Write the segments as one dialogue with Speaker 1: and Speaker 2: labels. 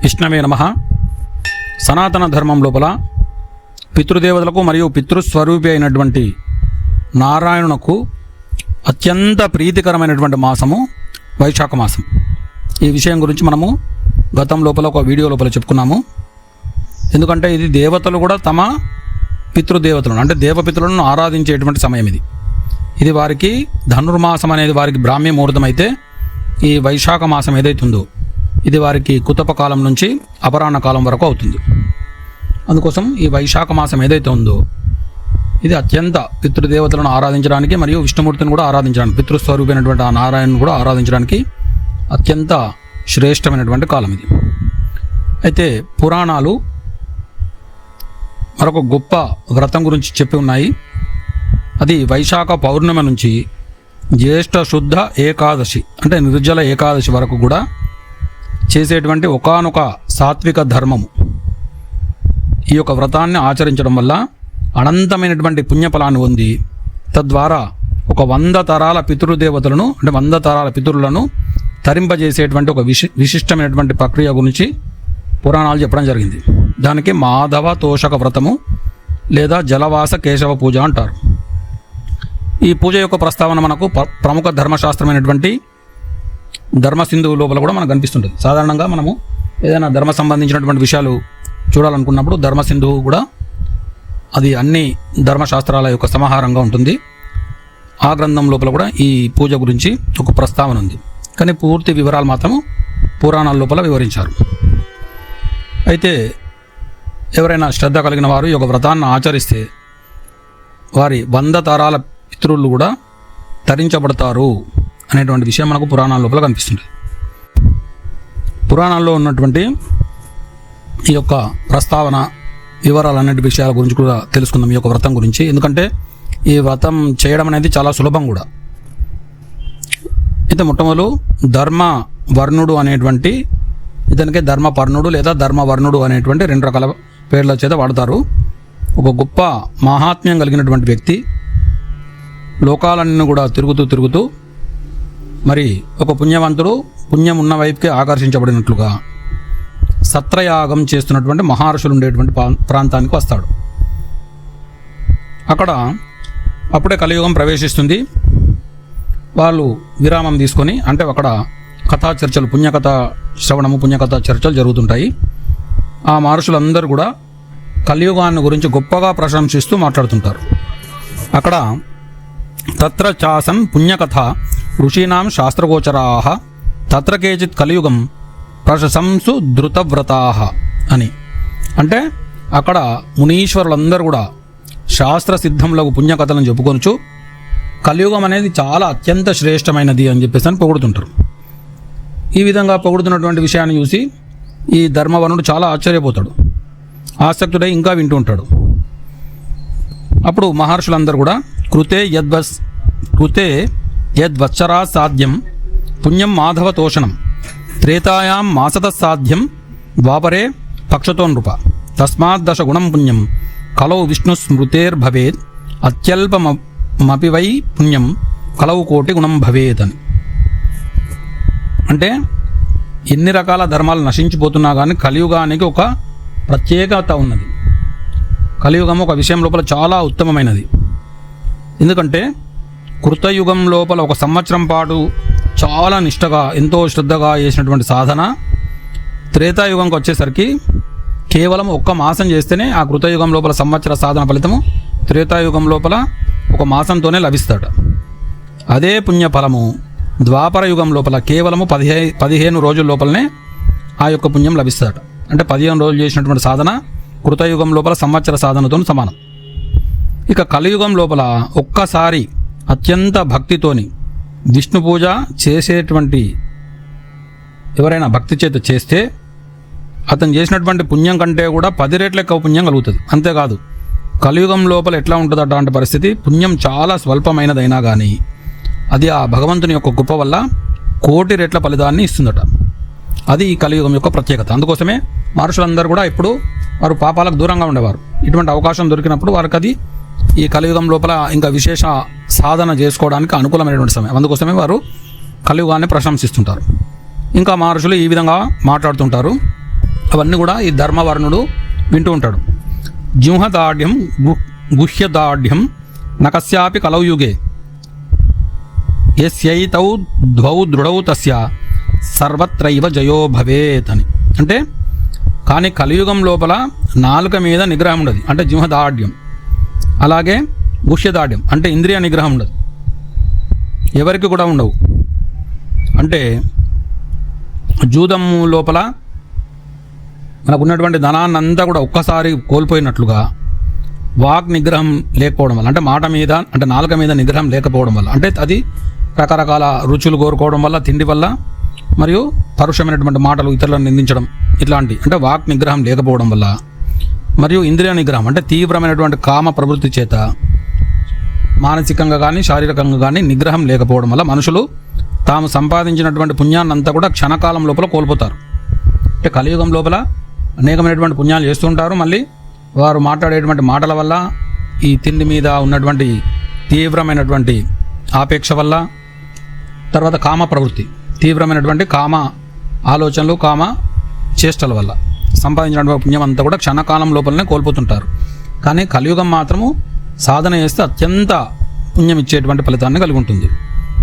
Speaker 1: విష్ణవే నమః. సనాతన ధర్మం లోపల పితృదేవతలకు మరియు పితృస్వరూపి అయినటువంటి నారాయణునకు అత్యంత ప్రీతికరమైనటువంటి మాసము వైశాఖ మాసం. ఈ విషయం గురించి మనము గతం లోపల ఒక వీడియో లోపల చెప్పుకున్నాము. ఎందుకంటే ఇది దేవతలు కూడా తమ పితృదేవతలను అంటే దేవపితృలను ఆరాధించేటువంటి సమయం ఇది వారికి ధనుర్మాసం అనేది వారికి బ్రాహ్మీ ముహూర్తం అయితే ఈ వైశాఖ మాసం ఏదైతే ఉందో ఇది వారికి కుతప కాలం నుంచి అపరాహ్న కాలం వరకు అవుతుంది. అందుకోసం ఈ వైశాఖ మాసం ఏదైతే ఉందో ఇది అత్యంత పితృదేవతలను ఆరాధించడానికి మరియు విష్ణుమూర్తిని కూడా ఆరాధించడానికి పితృస్వరూపైనటువంటి ఆ నారాయణను కూడా ఆరాధించడానికి అత్యంత శ్రేష్టమైనటువంటి కాలం ఇది. అయితే పురాణాలు మరొక గొప్ప వ్రతం గురించి చెప్పి ఉన్నాయి. అది వైశాఖ పౌర్ణమి నుంచి జ్యేష్ఠ శుద్ధ ఏకాదశి అంటే నిర్జల ఏకాదశి వరకు కూడా చేసేటువంటి ఒకానొక సాత్విక ధర్మము. ఈ యొక్క వ్రతాన్ని ఆచరించడం వల్ల అనంతమైనటువంటి పుణ్యఫలాన్ని పొంది తద్వారా ఒక 100 తరాల పితృదేవతలను అంటే 100 తరాల పితృలను తరింపజేసేటువంటి ఒక విశిష్టమైనటువంటి ప్రక్రియ గురించి పురాణాలు చెప్పడం జరిగింది. దానికి మాధవ తోషక వ్రతము లేదా జలవాస కేశవ పూజ అంటారు. ఈ పూజ యొక్క ప్రస్తావన మనకు ప్రముఖ ధర్మశాస్త్రమైనటువంటి ధర్మసింధువు లోపల కూడా మనకు కనిపిస్తుంటుంది. సాధారణంగా మనము ఏదైనా ధర్మ సంబంధించినటువంటి విషయాలు చూడాలనుకున్నప్పుడు ధర్మసింధువు కూడా అది అన్ని ధర్మశాస్త్రాల యొక్క సమాహారంగా ఉంటుంది. ఆ గ్రంథం లోపల కూడా ఈ పూజ గురించి ఒక ప్రస్తావన ఉంది. కానీ పూర్తి వివరాలు మాత్రం పురాణాల లోపల వివరించారు. అయితే ఎవరైనా శ్రద్ధ కలిగిన వారు ఈ యొక్క వ్రతాన్ని ఆచరిస్తే వారి 100 తరాల పితృలు కూడా తరించబడతారు అనేటువంటి విషయం మనకు పురాణాల లోపల కనిపిస్తుంది. పురాణాల్లో ఉన్నటువంటి ఈ యొక్క ప్రస్తావన వివరాలు అనే విషయాల గురించి కూడా తెలుసుకుందాం ఈ యొక్క వ్రతం గురించి. ఎందుకంటే ఈ వ్రతం చేయడం అనేది చాలా సులభం కూడా. అయితే మొట్టమొదలు ధర్మవర్ణుడు అనేటువంటి ఇతనికి ధర్మపర్ణుడు లేదా ధర్మవర్ణుడు అనేటువంటి 2 రకాల పేర్ల చేత వాడతారు. ఒక గొప్ప మహాత్మ్యం కలిగినటువంటి వ్యక్తి లోకాలన్నీ కూడా తిరుగుతూ మరి ఒక పుణ్యవంతుడు పుణ్యం ఉన్న వైపుకి ఆకర్షించబడినట్లుగా సత్రయాగం చేస్తున్నటువంటి మహర్షులు ఉండేటువంటి ప్రాంతానికి వస్తాడు. అక్కడ అప్పుడే కలియుగం ప్రవేశిస్తుంది. వాళ్ళు విరామం తీసుకొని అంటే అక్కడ కథా చర్చలు పుణ్యకథ శ్రవణము పుణ్యకథ చర్చలు జరుగుతుంటాయి. ఆ మహర్షులందరూ కూడా కలియుగాన్ని గురించి గొప్పగా ప్రశంసిస్తూ మాట్లాడుతుంటారు. అక్కడ తత్ర చాసన్ పుణ్యకథ ఋషీనాం శాస్త్రగోచరాః తత్ర కేచిత్ కలియుగం ప్రశంసు ధృతవ్రతాః అని. అంటే అక్కడ మునీశ్వరులందరూ కూడా శాస్త్ర సిద్ధంలకు పుణ్యకథలను చెప్పుకొనుచు కలియుగం అనేది చాలా అత్యంత శ్రేష్టమైనది అని చెప్పేసి అని పొగుడుతుంటారు. ఈ విధంగా పొగుడుతున్నటువంటి విషయాన్ని చూసి ఈ ధర్మవర్ణుడు చాలా ఆశ్చర్యపోతాడు. ఆసక్తుడై ఇంకా వింటూ ఉంటాడు. అప్పుడు మహర్షులందరూ కూడా కృతే యద్వత్సరా సాధ్యం పుణ్యం మాధవ తోషణం త్రేతాయాం మాసత సాధ్యం ద్వాపరే పక్షతో నృప తస్మాత్ 10 గుణం పుణ్యం కలౌ విష్ణు స్మృతేర్భవేత్ అత్యల్పమపి వై పుణ్యం కలౌ 1,000,000 గుణం భవేత్ అని. అంటే ఎన్ని రకాల ధర్మాలు నశించిపోతున్నా కానీ కలియుగానికి ఒక ప్రత్యేకత ఉన్నది. కలియుగం ఒక విషయం లోపల చాలా ఉత్తమమైనది. ఎందుకంటే కృతయుగం లోపల 1 సంవత్సరం పాటు చాలా నిష్టగా ఎంతో శ్రద్ధగా చేసినటువంటి సాధన త్రేతాయుగంకి వచ్చేసరికి కేవలం 1 మాసం చేస్తేనే ఆ కృతయుగం లోపల సంవత్సర సాధన ఫలితము త్రేతాయుగం లోపల 1 మాసంతోనే లభిస్తాడు. అదే పుణ్యఫలము ద్వాపర యుగం లోపల కేవలము 15 రోజుల లోపలనే ఆ యొక్క పుణ్యం లభిస్తాడు. అంటే 15 రోజులు చేసినటువంటి సాధన కృతయుగం లోపల సంవత్సర సాధనతో సమానం. ఇక కలియుగం లోపల ఒక్కసారి అత్యంత భక్తితోని విష్ణు పూజ చేసేటువంటి ఎవరైనా భక్తి చేత చేస్తే అతను చేసినటువంటి పుణ్యం కంటే కూడా 10 రెట్ల ఎక్కువ పుణ్యం కలుగుతుంది. అంతేకాదు కలియుగం లోపల ఎట్లా ఉంటుందట అంటే పరిస్థితి పుణ్యం చాలా స్వల్పమైనదైనా కానీ అది ఆ భగవంతుని యొక్క గొప్ప వల్ల 1,000,000 రెట్ల ఫలితాన్ని ఇస్తుందట. అది ఈ కలియుగం యొక్క ప్రత్యేకత. అందుకోసమే మహర్షులందరూ కూడా ఇప్పుడు వారు పాపాలకు దూరంగా ఉండేవారు. ఇటువంటి అవకాశం దొరికినప్పుడు వారికి అది ఈ కలియుగం లోపల ఇంకా విశేష సాధన చేసుకోవడానికి అనుకూలమైనటువంటి సమయం. అందుకోసమే వారు కలియుగాన్ని ప్రశంసిస్తుంటారు. ఇంకా మహర్షులు ఈ విధంగా మాట్లాడుతుంటారు. అవన్నీ కూడా ఈ ధర్మవర్ణుడు వింటూ ఉంటాడు. జింహదాఢ్యం గుహ్యదాఢ్యం నకస్యాపి కలౌయుగే యస్యైతౌ ద్వౌ దృఢౌ తస్య సర్వత్రైవ జయో భవేత్ అని. అంటే కానీ కలియుగం లోపల నాలుక మీద నిగ్రహం ఉండదు, అంటే జింహదాఢ్యం. అలాగే గుహ్యదాఢ్యం అంటే ఇంద్రియ నిగ్రహం ఉండదు, ఎవరికి కూడా ఉండవు. అంటే జూదం లోపల మనకు ఉన్నటువంటి ధనాన్నంతా కూడా ఒక్కసారి కోల్పోయినట్లుగా వాక్ నిగ్రహం లేకపోవడం వల్ల, అంటే మాట మీద అంటే నాలుక మీద నిగ్రహం లేకపోవడం వల్ల, అంటే అది రకరకాల రుచులు కోరుకోవడం వల్ల, తిండి వల్ల, మరియు పరుషమైనటువంటి మాటలు ఇతరులను నిందించడం ఇట్లాంటి, అంటే వాక్ నిగ్రహం లేకపోవడం వల్ల, మరియు ఇంద్రియ నిగ్రహం అంటే తీవ్రమైనటువంటి కామ ప్రవృత్తి చేత మానసికంగా కానీ శారీరకంగా కానీ నిగ్రహం లేకపోవడం వల్ల మనుషులు తాము సంపాదించినటువంటి పుణ్యాన్నంతా కూడా క్షణకాలం లోపల కోల్పోతారు. అంటే కలియుగం లోపల అనేకమైనటువంటి పుణ్యాలు చేస్తుంటారు. మళ్ళీ వారు మాట్లాడేటువంటి మాటల వల్ల, ఈ తిండి మీద ఉన్నటువంటి తీవ్రమైనటువంటి ఆపేక్ష వల్ల, తర్వాత కామ ప్రవృత్తి, తీవ్రమైనటువంటి కామ ఆలోచనలు, కామ చేష్టల వల్ల సంపాదించినటువంటి పుణ్యం అంతా కూడా క్షణకాలం లోపలనే కోల్పోతుంటారు. కానీ కలియుగం మాత్రము సాధన చేస్తే అత్యంత పుణ్యం ఇచ్చేటువంటి ఫలితాన్ని కలిగి ఉంటుంది.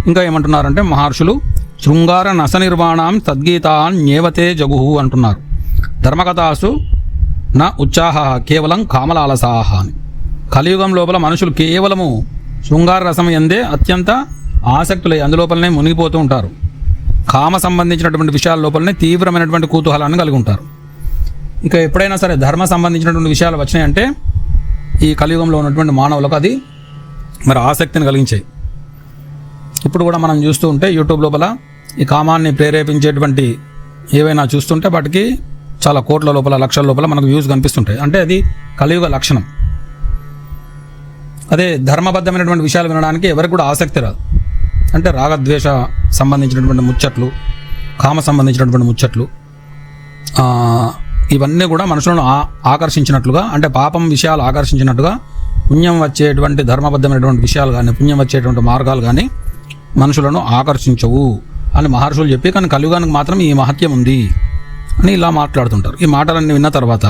Speaker 1: ఇంకా ఏమంటున్నారంటే మహర్షులు శృంగార నస నిర్వాణం తద్గీతాన్యేవతే జగుహు అంటున్నారు. ధర్మకథాసు నా ఉత్సాహ కేవలం కామలాలసాహ అని. కలియుగం లోపల మనుషులు కేవలము శృంగార రసం ఎందే అత్యంత ఆసక్తులై అందులోపలనే మునిగిపోతూ ఉంటారు. కామ సంబంధించినటువంటి విషయాల లోపలనే తీవ్రమైనటువంటి కుతూహలాన్ని కలిగి ఉంటారు. ఇంకా ఎప్పుడైనా సరే ధర్మ సంబంధించినటువంటి విషయాలు వచ్చినాయంటే ఈ కలియుగంలో ఉన్నటువంటి మానవులకు అది మరి ఆసక్తిని కలిగించాయి. ఇప్పుడు కూడా మనం చూస్తూ ఉంటే యూట్యూబ్ లోపల ఈ కామాన్ని ప్రేరేపించేటువంటి ఏవైనా చూస్తుంటే వాటికి చాలా కోట్ల లోపల, లక్షల లోపల మనకు వ్యూస్ కనిపిస్తుంటాయి. అంటే అది కలియుగ లక్షణం. అదే ధర్మబద్ధమైనటువంటి విషయాలు వినడానికి ఎవరికి కూడా ఆసక్తి రాదు. అంటే రాగద్వేష సంబంధించినటువంటి ముచ్చట్లు, కామ సంబంధించినటువంటి ముచ్చట్లు, ఇవన్నీ కూడా మనుషులను ఆకర్షించినట్లుగా, అంటే పాపం విషయాలు ఆకర్షించినట్టుగా పుణ్యం వచ్చేటువంటి ధర్మబద్ధమైనటువంటి విషయాలు కానీ, పుణ్యం వచ్చేటువంటి మార్గాలు కానీ మనుషులను ఆకర్షించవు అని మహర్షులు చెప్పి, కానీ కలియుగానికి మాత్రం ఈ మహత్యం ఉంది అని ఇలా మాట్లాడుతుంటారు. ఈ మాటలన్నీ విన్న తర్వాత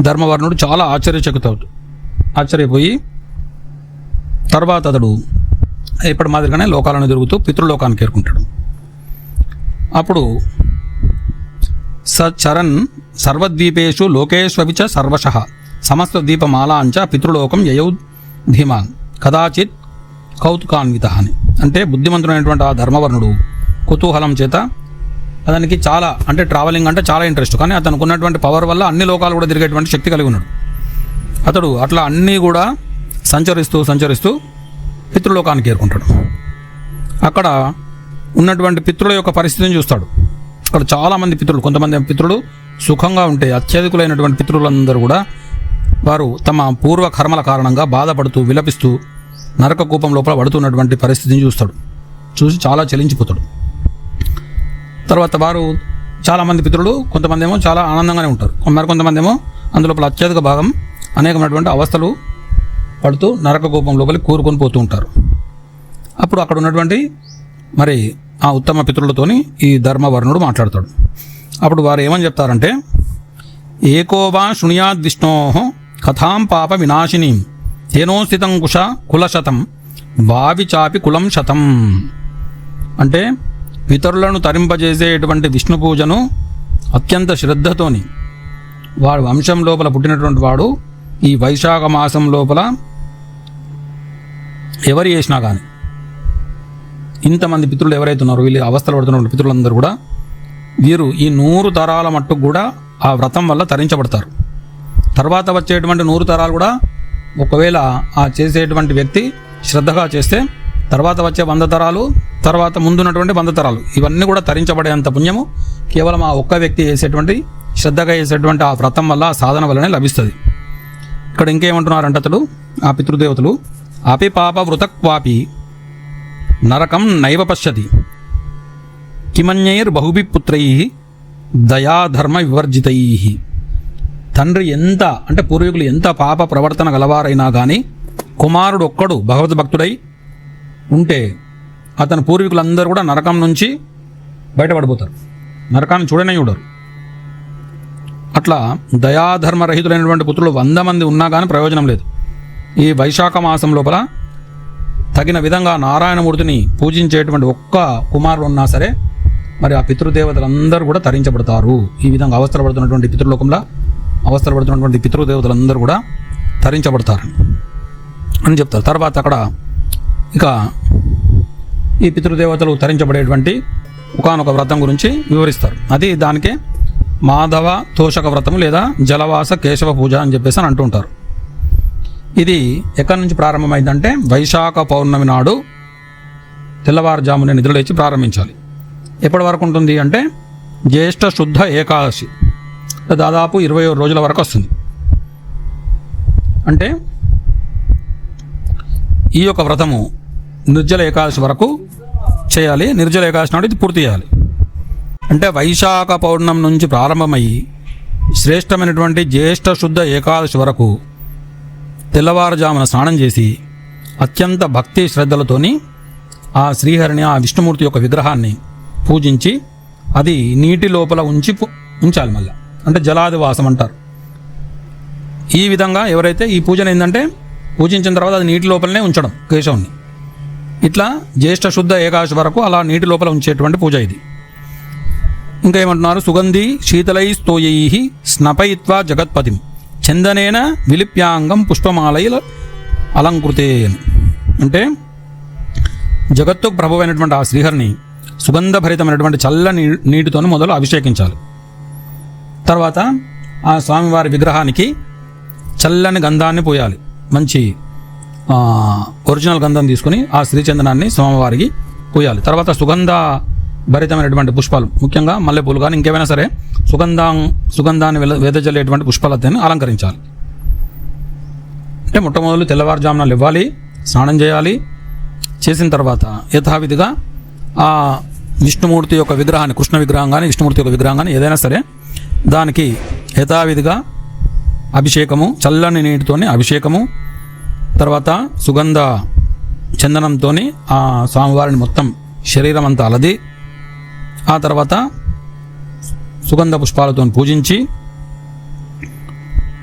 Speaker 1: ధర్మవర్ణుడు చాలా ఆశ్చర్యపోయి తర్వాత అతడు ఇప్పటి మాదిరిగానే లోకాలను తిరుగుతూ పితృలోకానికి చేరుకుంటాడు. అప్పుడు సచరన్ సర్వద్వీపేషు లోకేష్వపి చ సర్వశః సమస్త ద్వీపమాలాంచ పితృలోకం యయౌ ధీమాన్ కదాచిత్ కౌతుకాన్విత అని. అంటే బుద్ధిమంతుడైనటువంటి ఆ ధర్మవర్ణుడు కుతూహలం చేత అతనికి చాలా, అంటే ట్రావెలింగ్ అంటే చాలా ఇంట్రెస్ట్, కానీ అతనికి ఉన్నటువంటి పవర్ వల్ల అన్ని లోకాలు కూడా తిరిగేటువంటి శక్తి కలిగి ఉన్నాడు. అతడు అట్లా అన్నీ కూడా సంచరిస్తూ పితృలోకానికి చేరుకుంటాడు. అక్కడ ఉన్నటువంటి పితృల యొక్క పరిస్థితిని చూస్తాడు. అక్కడ చాలామంది పితృలు, కొంతమంది పితృలు సుఖంగా ఉంటే అత్యధికులైనటువంటి పితృలందరూ కూడా వారు తమ పూర్వ కర్మల కారణంగా బాధపడుతూ విలపిస్తూ నరక కూపం లోపల పడుతున్నటువంటి పరిస్థితిని చూస్తాడు. చూసి చాలా చలించిపోతాడు. తర్వాత వారు చాలామంది పితృలు కొంతమంది ఏమో చాలా ఆనందంగానే ఉంటారు, మరికొంతమంది ఏమో అందులోపల అత్యధిక భాగం అనేకమైనటువంటి అవస్థలు పడుతూ నరక కూపం లోపలికి కూరుకొని పోతూ ఉంటారు. అప్పుడు అక్కడ ఉన్నటువంటి మరి ఆ ఉత్తమ పితృలతోని ఈ ధర్మవర్ణుడు మాట్లాడతాడు. అప్పుడు వారు ఏమని చెప్తారంటే, ఏకోవా శృణుయాద్ విష్ణో కథాం పాప వినాశినీం తేనోస్థితం కులశతం భావి చాపి కులం శతం. అంటే పితరులను తరింపజేసేటువంటి విష్ణు పూజను అత్యంత శ్రద్ధతోని వాడు వంశం లోపల పుట్టినటువంటి వాడు ఈ వైశాఖ మాసం లోపల ఎవరు చేసినా కానీ, ఇంతమంది పితృలు ఎవరైతే ఉన్నారో వీళ్ళు అవస్థలు పడుతున్న పితృలందరూ కూడా వీరు ఈ 100 తరాల మట్టుకు కూడా ఆ వ్రతం వల్ల తరించబడతారు. తర్వాత వచ్చేటువంటి 100 తరాలు కూడా ఒకవేళ ఆ చేసేటువంటి వ్యక్తి శ్రద్ధగా చేస్తే తర్వాత వచ్చే 100 తరాలు, తర్వాత ముందున్నటువంటి 100 తరాలు ఇవన్నీ కూడా తరించబడేంత పుణ్యము కేవలం ఆ ఒక్క వ్యక్తి చేసేటువంటి శ్రద్ధగా చేసేటువంటి ఆ వ్రతం వల్ల, ఆ సాధన వల్లనే లభిస్తుంది. ఇక్కడ ఇంకేమంటున్నారంటే అతడు ఆ పితృదేవతలు, అపి పాప వృతక్వాపి నరకం నైవ పశ్యతి కిమన్యైర్ బహుభి పుత్రై దయాధర్మ వివర్జితై. తండ్రి ఎంత, అంటే పూర్వీకులు ఎంత పాప ప్రవర్తన గలవారైనా కానీ కుమారుడు ఒక్కడు భగవద్భక్తుడై ఉంటే అతని పూర్వీకులందరూ కూడా నరకం నుంచి బయటపడిపోతారు, నరకాన్ని చూడనే చూడరు. అట్లా దయాధర్మరహితులైనటువంటి పుత్రులు 100 మంది ఉన్నా కానీ ప్రయోజనం లేదు. ఈ వైశాఖ మాసం లోపల తగిన విధంగా నారాయణమూర్తిని పూజించేటువంటి ఒక్క కుమారులు ఉన్నా సరే మరి ఆ పితృదేవతలందరూ కూడా తరించబడతారు. ఈ విధంగా అవస్థపడుతున్నటువంటి పితృలోకంలో అవస్థపడుతున్నటువంటి పితృదేవతలందరూ కూడా తరించబడతారు అని చెప్తారు. తర్వాత అక్కడ ఇక ఈ పితృదేవతలు తరించబడేటువంటి ఒకానొక వ్రతం గురించి వివరిస్తారు. అది దానికే మాధవ తోషక వ్రతం లేదా జలవాస కేశవ పూజ అని చెప్పేసి అని అంటుంటారు. ఇది ఎక్కడి నుంచి ప్రారంభమైందంటే వైశాఖ పౌర్ణమి నాడు తెల్లవారుజామున నిద్రలేచి ప్రారంభించాలి. ఎప్పటి వరకు ఉంటుంది అంటే జ్యేష్ఠ శుద్ధ ఏకాదశి, దాదాపు 21 రోజుల వరకు వస్తుంది. అంటే ఈ యొక్క వ్రతము నిర్జల ఏకాదశి వరకు చేయాలి. నిర్జల ఏకాదశి నాడు ఇది పూర్తి చేయాలి. అంటే వైశాఖ పౌర్ణమి నుంచి ప్రారంభమయ్యి శ్రేష్టమైనటువంటి జ్యేష్ఠ శుద్ధ ఏకాదశి వరకు తెల్లవారుజామున స్నానం చేసి అత్యంత భక్తి శ్రద్ధలతోని ఆ శ్రీహరిని, ఆ విష్ణుమూర్తి యొక్క విగ్రహాన్ని పూజించి అది నీటి లోపల ఉంచాలి. మళ్ళీ అంటే జలాదివాసం అంటారు. ఈ విధంగా ఎవరైతే ఈ పూజను ఏంటంటే పూజించిన తర్వాత అది నీటి లోపలనే ఉంచడం కేశవుని. ఇట్లా జ్యేష్ఠ శుద్ధ ఏకాదశి వరకు అలా నీటి లోపల ఉంచేటువంటి పూజ ఇది. ఇంకా ఏమంటున్నారు, సుగంధి శీతలై స్తోయై స్నపయిత్వా జగత్పతిం చందనేన విలిప్యాంగం పుష్పమాలైల అలంకృతే. అంటే జగత్తుకు ప్రభువైనటువంటి ఆ శ్రీహరిని సుగంధభరితమైనటువంటి చల్లని నీటితో మొదలు అభిషేకించాలి. తర్వాత ఆ స్వామివారి విగ్రహానికి చల్లని గంధాన్ని పోయాలి. మంచి ఒరిజినల్ గంధం తీసుకుని ఆ శ్రీచందనాన్ని స్వామివారికి పోయాలి. తర్వాత సుగంధ భరితమైనటువంటి పుష్పాలు, ముఖ్యంగా మల్లెపూలు కానీ ఇంకేమైనా సరే సుగంధాన్ని వెదజల్లేటువంటి పుష్పాలతో అలంకరించాలి. అంటే మొట్టమొదలు తెల్లవారుజామున లేవాలి, స్నానం చేయాలి. చేసిన తర్వాత యథావిధిగా ఆ విష్ణుమూర్తి యొక్క విగ్రహాన్ని, కృష్ణ విగ్రహం కానీ విష్ణుమూర్తి యొక్క విగ్రహం కానీ ఏదైనా సరే దానికి యథావిధిగా అభిషేకము, చల్లని నీటితోని అభిషేకము, తర్వాత సుగంధ చందనంతో ఆ స్వామివారిని మొత్తం శరీరం అంతా అలది, ఆ తర్వాత సుగంధ పుష్పాలతో పూజించి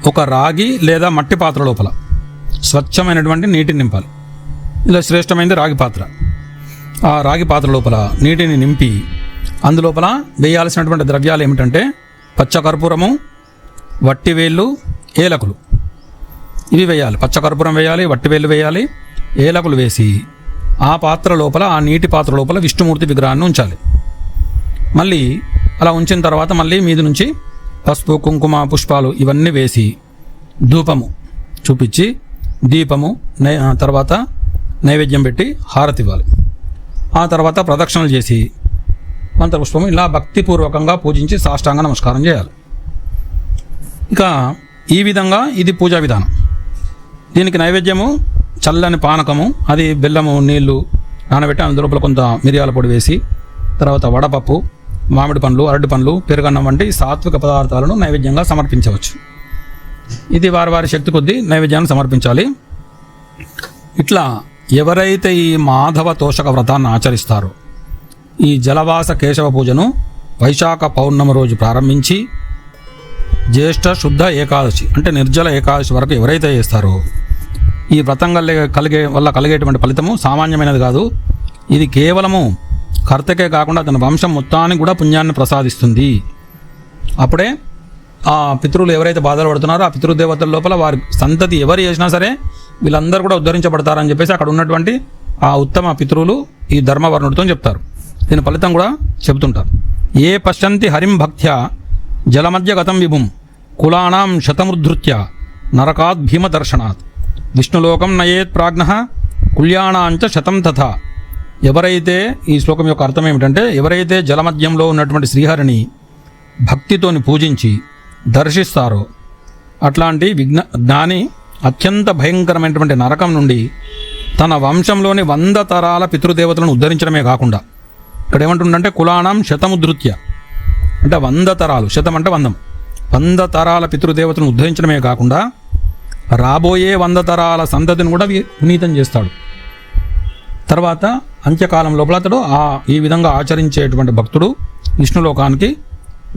Speaker 1: ఒక రాగి లేదా మట్టి పాత్ర లోపల స్వచ్ఛమైనటువంటి నీటిని నింపాలి. ఇలా శ్రేష్టమైనది రాగి పాత్ర. ఆ రాగి పాత్ర లోపల నీటిని నింపి అందులోపల వేయాల్సినటువంటి ద్రవ్యాలు ఏమిటంటే పచ్చకర్పూరము, వట్టివేళ్ళు, ఏలకులు, ఇవి వేయాలి. పచ్చకర్పూరం వేయాలి, వట్టివేళ్ళు వేయాలి, ఏలకులు వేసి ఆ పాత్ర లోపల, ఆ నీటి పాత్ర లోపల విష్ణుమూర్తి విగ్రహాన్ని ఉంచాలి. మళ్ళీ అలా ఉంచిన తర్వాత మళ్ళీ మీది నుంచి పసుపు, కుంకుమ, పుష్పాలు ఇవన్నీ వేసి ధూపము చూపించి దీపము, తర్వాత నైవేద్యం పెట్టి హారతి ఇవ్వాలి. ఆ తర్వాత ప్రదక్షిణలు చేసి మంత్రపుష్పము ఇలా భక్తిపూర్వకంగా పూజించి సాష్టాంగ నమస్కారం చేయాలి. ఇక ఈ విధంగా ఇది పూజా విధానం. దీనికి నైవేద్యము చల్లని పానకము, అది బెల్లము నీళ్లు నానబెట్టి అందులోపల కొంత మిరియాల పొడి వేసి, తర్వాత వడపప్పు, మామిడి పండ్లు, అరటి పండ్లు, పెరుగన్నం వంటి సాత్విక పదార్థాలను నైవేద్యంగా సమర్పించవచ్చు. ఇది వారి శక్తి కొద్దీ నైవేద్యాన్ని సమర్పించాలి. ఇట్లా ఎవరైతే ఈ మాధవ తోషక వ్రతాన్ని ఆచరిస్తారో, ఈ జలవాస కేశవ పూజను వైశాఖ పౌర్ణమి రోజు ప్రారంభించి జ్యేష్ఠ శుద్ధ ఏకాదశి అంటే నిర్జల ఏకాదశి వరకు ఎవరైతే చేస్తారో ఈ వ్రతం కలిగేటువంటి ఫలితము సామాన్యమైనది కాదు. ఇది కేవలము కర్తకే కాకుండా తన వంశం మొత్తానికి కూడా పుణ్యాన్ని ప్రసాదిస్తుంది. అప్పుడే ఆ పితృలు ఎవరైతే బాధలు పడుతున్నారో ఆ పితృదేవతల లోపల వారి సంతతి ఎవరు చేసినా సరే వీళ్ళందరూ కూడా ఉద్ధరించబడతారని చెప్పేసి అక్కడ ఉన్నటువంటి ఆ ఉత్తమ పితృలు ఈ ధర్మవర్ణుడితో చెప్తారు. దీని ఫలితం కూడా చెబుతుంటారు. ఏ పశ్యంతి హరిం భక్త్యా జలమధ్య గతం విభుం కులానాం శతముద్ధృత్య నరకాత్ భీమ దర్శనాత్ విష్ణులోకం నయేత్ ప్రాజ్ఞః కుల్యాణాంచ శతం తథా. ఎవరైతే, ఈ శ్లోకం యొక్క అర్థం ఏమిటంటే, ఎవరైతే జలమధ్యంలో ఉన్నటువంటి శ్రీహరిని భక్తితోని పూజించి దర్శిస్తారో అట్లాంటి జ్ఞాని అత్యంత భయంకరమైనటువంటి నరకం నుండి తన వంశంలోని 100 తరాల పితృదేవతలను ఉద్ధరించడమే కాకుండా, ఇక్కడ ఏమంటుందంటే కులానాం శతముద్ధృత్య అంటే 100 తరాలు, శతం అంటే 100 తరాల పితృదేవతలను ఉద్ధరించడమే కాకుండా రాబోయే 100 తరాల సంతతిని కూడా వినీతం చేస్తాడు. తర్వాత అంత్యకాలం లోపల అతడు ఈ విధంగా ఆచరించేటువంటి భక్తుడు విష్ణులోకానికి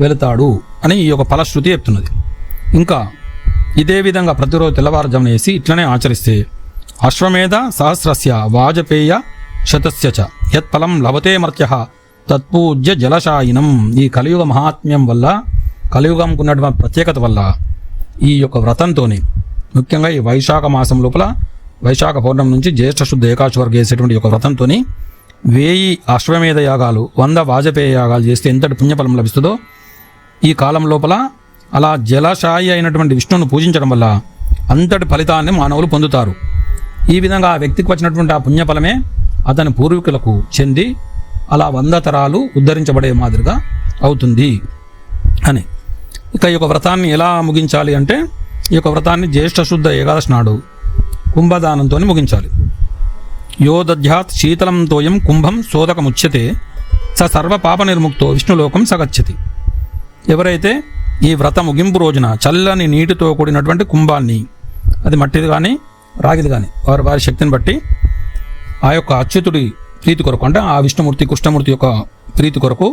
Speaker 1: వెళతాడు అని ఈ యొక్క ఫలశ్రుతి చెప్తున్నది. ఇంకా ఇదే విధంగా ప్రతిరోజు తెల్లవారుజామున వేసి ఇట్లనే ఆచరిస్తే అశ్వమేధ సహస్రస్య వాజపేయ శతస్య చ యత్ఫలం లభతే మర్త్యః తత్పూజ్య జలశాయినం. ఈ కలియుగ మహాత్మ్యం వల్ల, కలియుగంకు ఉన్నటువంటి ప్రత్యేకత వల్ల ఈ యొక్క వ్రతంతోని, ముఖ్యంగా ఈ వైశాఖ మాసం లోపల వైశాఖ పౌర్ణమి నుంచి జ్యేష్ఠ శుద్ధ ఏకాదశి వరకు చేసేటువంటి యొక్క వ్రతంతోని 1000 అశ్వమేధ యాగాలు, 100 వాజపేయ యాగాలు చేస్తే ఎంతటి పుణ్యఫలం లభిస్తుందో ఈ కాలం లోపల అలా జలశాయి అయినటువంటి విష్ణువును పూజించడం వల్ల అంతటి ఫలితాన్ని మానవులు పొందుతారు. ఈ విధంగా ఆ వ్యక్తికి వచ్చినటువంటి ఆ పుణ్యఫలమే అతని పూర్వీకులకు చెంది అలా 100 తరాలు ఉద్ధరించబడే మాదిరిగా అవుతుంది అని. ఇక ఈ యొక్క వ్రతాన్ని ఎలా ముగించాలి అంటే, ఈ యొక్క వ్రతాన్ని జ్యేష్ఠ శుద్ధ ఏకాదశి నాడు కుంభదానంతో ముగించాలి. యో దధ్యాత్ శీతలం తోయం కుంభం సోదకముచ్యతే స సర్వ పాప నిర్ముక్తో విష్ణులోకం సగచ్చతి. ఎవరైతే ఈ వ్రత ముగింపు రోజున చల్లని నీటితో కూడినటువంటి కుంభాన్ని, అది మట్టిది కానీ రాగిది కానీ వారి వారి శక్తిని బట్టి ఆ యొక్క అచ్యుతుడి ప్రీతి కొరకు, అంటే ఆ విష్ణుమూర్తి కృష్ణమూర్తి యొక్క ప్రీతి కొరకు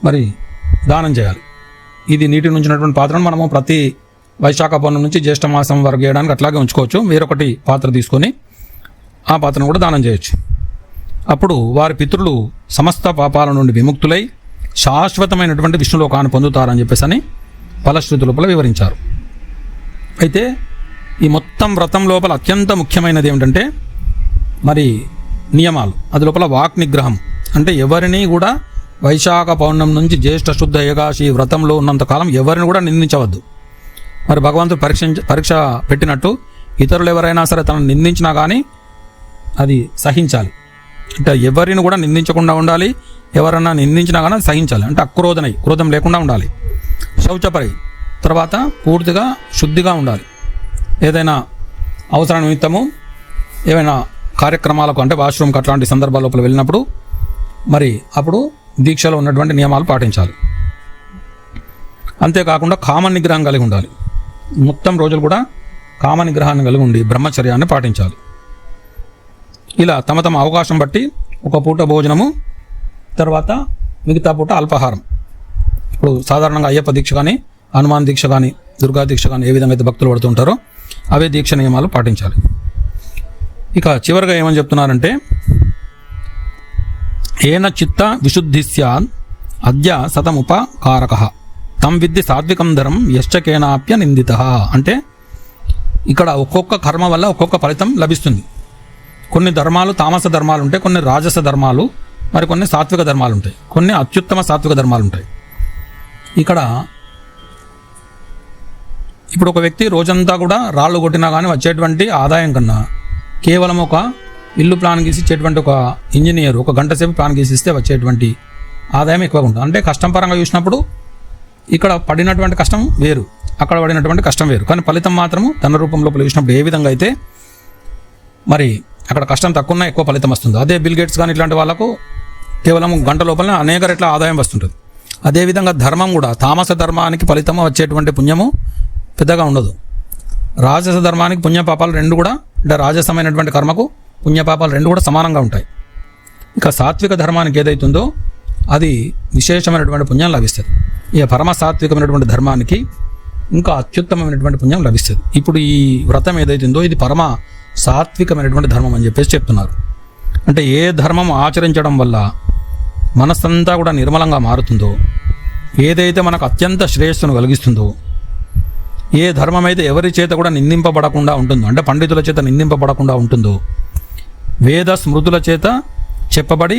Speaker 1: మరి దానం చేయాలి. ఇది నీటి నుంచినటువంటి పాత్రను మనము ప్రతి వైశాఖ పౌర్ణమి నుంచి జ్యేష్ఠ మాసం వరకు చేయడానికి అట్లాగే ఉంచుకోవచ్చు. వేరొకటి పాత్ర తీసుకొని ఆ పాత్రను కూడా దానం చేయొచ్చు. అప్పుడు వారి పితృలు సమస్త పాపాల నుండి విముక్తులై శాశ్వతమైనటువంటి విష్ణులోకాన్ని పొందుతారని చెప్పేసి అని ఫలశ్రుతి లోపల వివరించారు. అయితే ఈ మొత్తం వ్రతం లోపల అత్యంత ముఖ్యమైనది ఏమిటంటే మరి నియమాలు. అది లోపల వాక్ నిగ్రహం, అంటే ఎవరిని కూడా వైశాఖ పౌర్ణమి నుంచి జ్యేష్ఠ శుద్ధ ఏకాదశి వ్రతంలో ఉన్నంతకాలం ఎవరిని కూడా నిందించవద్దు. మరి భగవంతుడు పరీక్ష పెట్టినట్టు ఇతరులు ఎవరైనా సరే తనను నిందించినా కానీ అది సహించాలి. అంటే ఎవరిని కూడా నిందించకుండా ఉండాలి, ఎవరన్నా నిందించినా కానీ అది సహించాలి. అంటే అక్రోధనై, క్రోధం లేకుండా ఉండాలి. శౌచపరి, తర్వాత పూర్తిగా శుద్ధిగా ఉండాలి. ఏదైనా అవసర నిమిత్తము ఏమైనా కార్యక్రమాలకు, అంటే వాష్రూమ్కి అట్లాంటి సందర్భాల లోపల వెళ్ళినప్పుడు మరి అప్పుడు దీక్షలో ఉన్నటువంటి నియమాలు పాటించాలి. అంతేకాకుండా కామ నిగ్రహం కలిగి ఉండాలి. మొత్తం రోజులు కూడా కామ నిగ్రహాన్ని కలిగి ఉండి బ్రహ్మచర్యాన్ని పాటించాలి. ఇలా తమ తమ అవకాశం బట్టి ఒక పూట భోజనము, తర్వాత మిగతా పూట అల్పాహారం. ఇప్పుడు సాధారణంగా అయ్యప్ప దీక్ష కానీ, హనుమాన్ దీక్ష కానీ, దుర్గా దీక్ష కానీ ఏ విధంగా అయితే భక్తులు పడుతుంటారో అవే దీక్ష నియమాలు పాటించాలి. ఇక చివరిగా ఏమని చెప్తున్నారంటే, ఏన చిత్త విశుద్ధి స్యాద్ అద్య సతముపకారకః తం విద్ధి సాత్వికం ధరం యశ్చకేనాప్య నిందితః. అంటే ఇక్కడ ఒక్కొక్క కర్మ వల్ల ఒక్కొక్క ఫలితం లభిస్తుంది. కొన్ని ధర్మాలు తామస ధర్మాలు ఉంటాయి, కొన్ని రాజస ధర్మాలు, మరి కొన్ని సాత్విక ధర్మాలు ఉంటాయి, కొన్ని అత్యుత్తమ సాత్విక ధర్మాలు ఉంటాయి. ఇక్కడ ఇప్పుడు ఒక వ్యక్తి రోజంతా కూడా రాళ్ళు కొట్టినా కానీ వచ్చేటువంటి ఆదాయం కన్నా కేవలం ఒక ఇల్లు ప్లాన్ గీసి ఇచ్చేటువంటి ఒక ఇంజనీర్ ఒక గంట సేపు ప్లాన్ గీసి ఇస్తే వచ్చేటువంటి ఆదాయం ఎక్కువగా ఉంటుంది. అంటే కష్టం పరంగా చూసినప్పుడు ఇక్కడ పడినటువంటి కష్టం వేరు, అక్కడ పడినటువంటి కష్టం వేరు, కానీ ఫలితం మాత్రము ధన రూపం లోపల చూసినప్పుడు ఏ విధంగా అయితే మరి అక్కడ కష్టం తక్కువ ఎక్కువ ఫలితం వస్తుంది. అదే బిల్ గేట్స్ కానీ ఇట్లాంటి వాళ్ళకు కేవలం గంట లోపల అనేక రెట్ల ఆదాయం వస్తుంటుంది. అదేవిధంగా ధర్మం కూడా తామస ధర్మానికి ఫలితము వచ్చేటువంటి పుణ్యము పెద్దగా ఉండదు. రాజస ధర్మానికి పుణ్యపాపాలు రెండు కూడా, అంటే రాజసమైనటువంటి కర్మకు పుణ్యపాపాలు రెండు కూడా సమానంగా ఉంటాయి. ఇక సాత్విక ధర్మానికి ఏదైతుందో అది విశేషమైనటువంటి పుణ్యం లభిస్తుంది. ఇక పరమ సాత్వికమైనటువంటి ధర్మానికి ఇంకా అత్యుత్తమమైనటువంటి పుణ్యం లభిస్తుంది. ఇప్పుడు ఈ వ్రతం ఏదైతుందో ఇది పరమ సాత్వికమైనటువంటి ధర్మం అని చెప్పేసి చెప్తున్నారు. అంటే ఏ ధర్మం ఆచరించడం వల్ల మనస్సంతా కూడా నిర్మలంగా మారుతుందో, ఏదైతే మనకు అత్యంత శ్రేయస్సును కలిగిస్తుందో, ఏ ధర్మం అయితే ఎవరి చేత కూడా నిందింపబడకుండా ఉంటుందో, అంటే పండితుల చేత నిందింపబడకుండా ఉంటుందో, వేద స్మృతుల చేత చెప్పబడి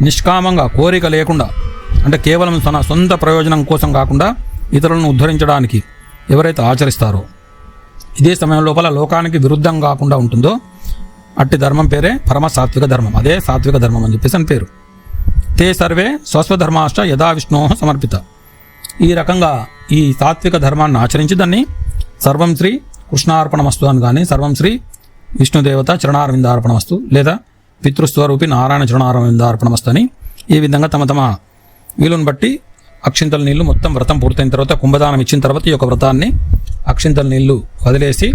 Speaker 1: నిష్కామంగా కోరిక లేకుండా, అంటే కేవలం తన సొంత ప్రయోజనం కోసం కాకుండా ఇతరులను ఉద్ధరించడానికి ఎవరైతే ఆచరిస్తారో, ఇదే సమయం లోపల లోకానికి విరుద్ధం కాకుండా ఉంటుందో అట్టి ధర్మం పేరే పరమ సాత్విక ధర్మం. అదే సాత్విక ధర్మం అని చెప్పేసి అని పేరు. తే సర్వే స్వస్వధర్మాశ్చ యథా విష్ణో సమర్పిత. ఈ రకంగా ఈ సాత్విక ధర్మాన్ని ఆచరించి దాన్ని సర్వం శ్రీ కృష్ణార్పణమస్తు అని కానీ, సర్వం శ్రీ విష్ణుదేవత చరణారవిందార్పణమస్తు, లేదా పితృస్వరూపి నారాయణ చరణారవిందార్పణమస్తు అని ఈ విధంగా తమ తమ వీలుని బట్టి అక్షింతల నీళ్లు మొత్తం వ్రతం పూర్తయిన తర్వాత, కుంభదానం ఇచ్చిన తర్వాత ఈ యొక్క వ్రతాన్ని అక్షింతల నీళ్లు వదిలేసి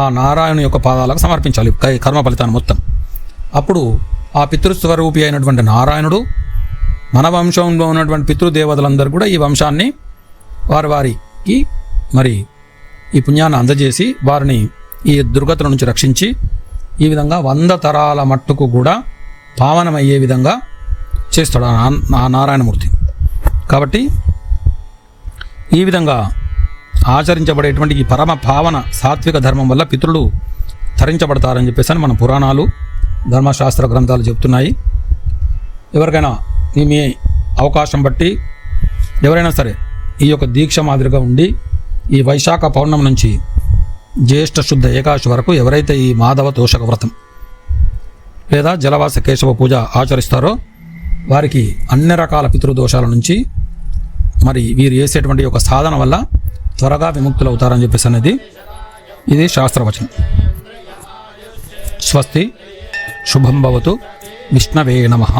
Speaker 1: ఆ నారాయణ యొక్క పాదాలకు సమర్పించాలి కర్మ ఫలితాన్ని మొత్తం. అప్పుడు ఆ పితృస్వరూపి అయినటువంటి నారాయణుడు మన వంశంలో ఉన్నటువంటి పితృదేవతలందరూ కూడా ఈ వంశాన్ని వారికి మరి ఈ పుణ్యాన్ని అందజేసి వారిని ఈ దుర్గతుల నుంచి రక్షించి ఈ విధంగా 100 తరాల మట్టుకు కూడా పావనమయ్యే విధంగా చేస్తాడు ఆ నారాయణమూర్తి. కాబట్టి ఈ విధంగా ఆచరించబడేటువంటి ఈ పరమ పావన సాత్విక ధర్మం వల్ల పితృలు తరించబడతారని చెప్పేసి మన పురాణాలు ధర్మశాస్త్ర గ్రంథాలు చెప్తున్నాయి. ఎవరికైనా మీ అవకాశం బట్టి ఎవరైనా సరే ఈ యొక్క దీక్ష మాదిరిగా ఉండి ఈ వైశాఖ పౌర్ణమి నుంచి జ్యేష్ఠ శుద్ధ ఏకాదశి వరకు ఎవరైతే ఈ మాధవ తోషక వ్రతం లేదా జలవాస కేశవ పూజ ఆచరిస్తారో వారికి అన్ని రకాల పితృదోషాల నుంచి మరి వీరు చేసేటువంటి ఒక సాధన వల్ల త్వరగా విముక్తులు అవుతారని చెప్పేసి అనేది ఇది శాస్త్రవచనం. స్వస్తి శుభం భవతు. విష్ణవే నమః.